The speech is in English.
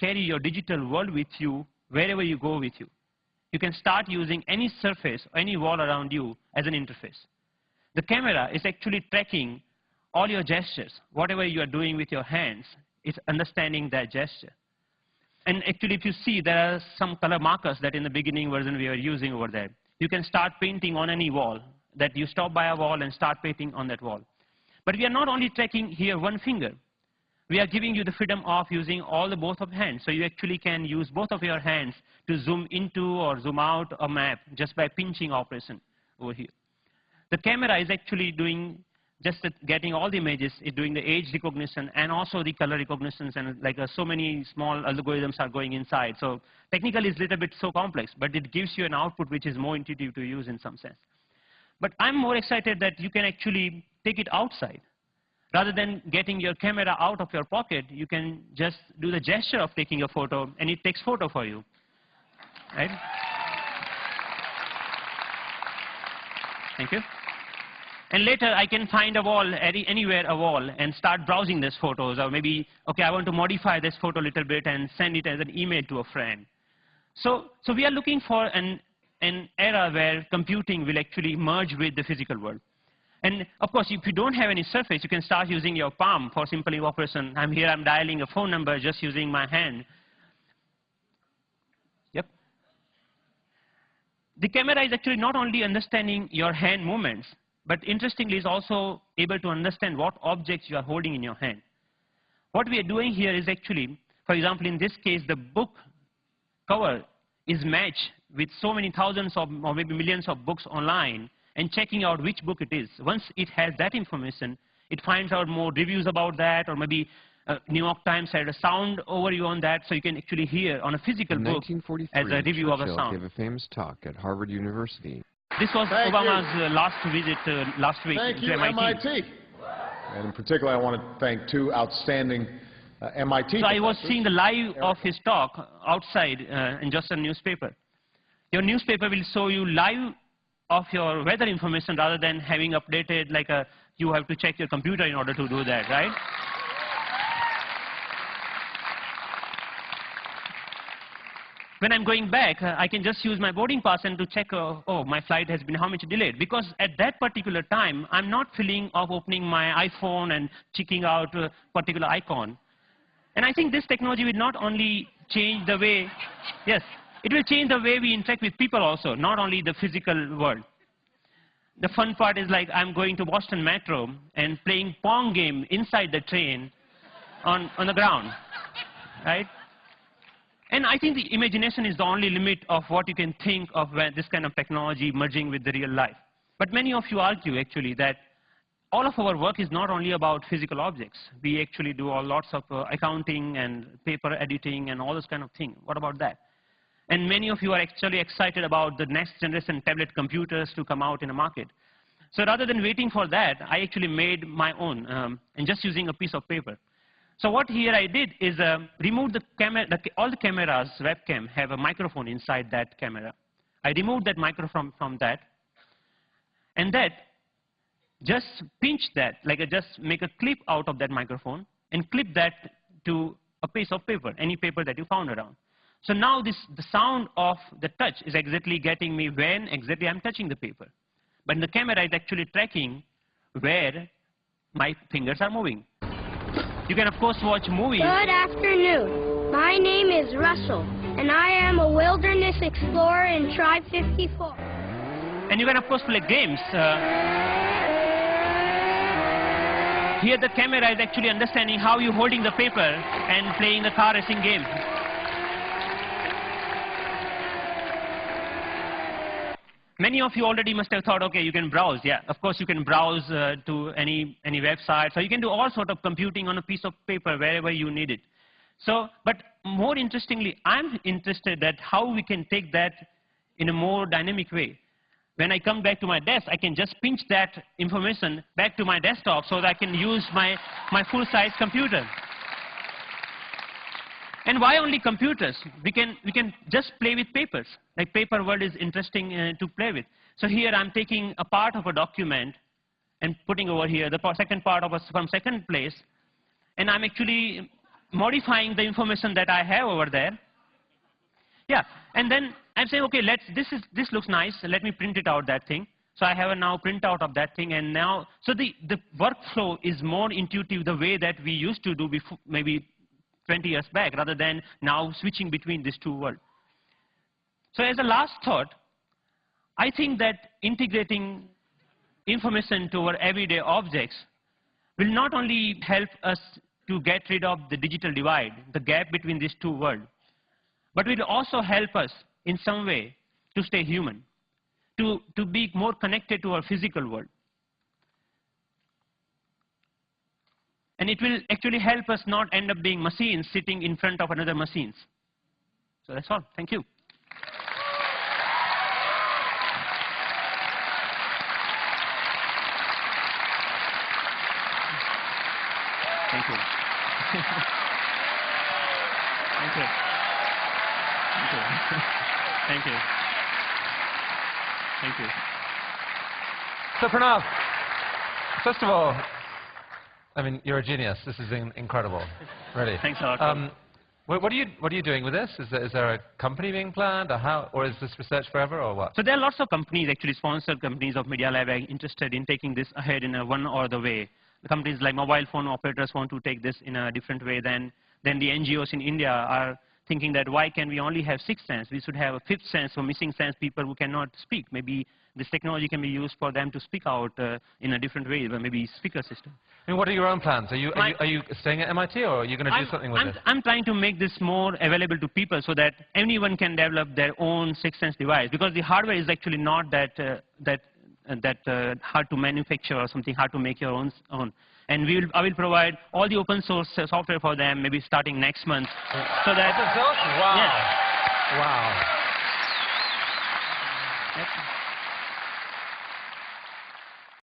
carry your digital world with you wherever you go with you. You can start using any surface or any wall around you as an interface. The camera is actually tracking all your gestures. Whatever you are doing with your hands, it's understanding that gesture. And actually, if you see, there are some color markers that in the beginning version we were using over there. You can start painting on any wall, that you stop by a wall and start painting on that wall. But we are not only tracking here one finger. We are giving you the freedom of using all the both of hands. So you actually can use both of your hands to zoom into or zoom out a map just by pinching operation over here. The camera is actually doing just getting all the images, it's doing the age recognition and also the color recognitions, and like so many small algorithms are going inside. So technically it's a little bit so complex, but it gives you an output which is more intuitive to use in some sense. But I'm more excited that you can actually take it outside. Rather than getting your camera out of your pocket, you can just do the gesture of taking a photo and it takes photo for you, right? Thank you. And later, I can find a wall, anywhere a wall, and start browsing these photos. Or maybe, okay, I want to modify this photo a little bit and send it as an email to a friend. So we are looking for an era where computing will actually merge with the physical world. And of course, if you don't have any surface, you can start using your palm for simple operation. I'm here, I'm dialing a phone number just using my hand. Yep. The camera is actually not only understanding your hand movements, but interestingly, is also able to understand what objects you are holding in your hand. What we are doing here is actually, for example, in this case, the book cover is matched with so many thousands of, or maybe millions of books online, and checking out which book it is. Once it has that information, it finds out more reviews about that, or maybe New York Times had a sound overview on that, so you can actually hear on a physical book as a review of a sound. Churchill gave a famous talk at Harvard University. This was Obama's last visit last week to MIT. And in particular, I want to thank two outstanding MIT So I was seeing the live of his talk outside in just a newspaper. Your newspaper will show you live of your weather information rather than having updated like you have to check your computer in order to do that, right? When I'm going back, I can just use my boarding pass and to check, oh, my flight has been how much delayed. Because at that particular time, I'm not feeling of opening my iPhone and checking out a particular icon. And I think this technology will not only change the way, yes, it will change the way we interact with people also, not only the physical world. The fun part is like I'm going to Boston Metro and playing Pong game inside the train on the ground, right? And I think the imagination is the only limit of what you can think of when this kind of technology merging with the real life. But many of you argue actually that all of our work is not only about physical objects. We actually do lots of accounting and paper editing and all those kind of things. What about that? And many of you are actually excited about the next generation tablet computers to come out in the market. So rather than waiting for that, I actually made my own and just using a piece of paper. So what here I did is remove the camera, all the cameras, webcam, have a microphone inside that camera. I removed that microphone from that, and that just pinch that, like I just make a clip out of that microphone and clip that to a piece of paper, any paper that you found around. So now the sound of the touch is exactly getting me when exactly I'm touching the paper. But the camera is actually tracking where my fingers are moving. You can, of course, watch movies. Good afternoon. My name is Russell, and I am a wilderness explorer in Tribe 54. And you can, of course, play games. Here the camera is actually understanding how you're holding the paper and playing the car racing game. Many of you already must have thought, okay, you can browse. Yeah, of course you can browse to any website. So you can do all sort of computing on a piece of paper wherever you need it. So, but more interestingly, I'm interested that how we can take that in a more dynamic way. When I come back to my desk, I can just pinch that information back to my desktop so that I can use my full-size computer. And why only computers? We can just play with papers. Like paper world is interesting to play with. So here I'm taking a part of a document and putting over here the second part of from second place, and I'm actually modifying the information that I have over there. Yeah, and then I'm saying, okay, this looks nice, let me print it out, that thing. So I have a now printout of that thing, and now, so the workflow is more intuitive the way that we used to do before, maybe 20 years back, rather than now switching between these two worlds. So as a last thought, I think that integrating information to our everyday objects will not only help us to get rid of the digital divide, the gap between these two worlds, but will also help us in some way to stay human, to be more connected to our physical world. And it will actually help us not end up being machines sitting in front of another machines. So that's all. Thank you. Thank you. Thank you. Thank you. Thank you. Thank you. So Pranav, first of all, I mean, you're a genius. This is incredible. Really. Thanks a lot. What are you doing with this? Is there a company being planned, or is this research forever, or what? So there are lots of companies, actually sponsored companies of Media Lab, are interested in taking this ahead in a one or the way. The companies like mobile phone operators want to take this in a different way than the NGOs in India are thinking that why can we only have sixth sense? We should have a fifth sense for missing sense people who cannot speak. Maybe this technology can be used for them to speak out in a different way, maybe speaker system. I mean, what are your own plans? Are you staying at MIT, or are you going to do something with this? I'm trying to make this more available to people so that anyone can develop their own sixth sense device, because the hardware is actually not that hard to manufacture or something hard to make your own. And I will provide all the open source software for them, maybe starting next month. So that. That's awesome. Wow. Yes. Wow. Yep.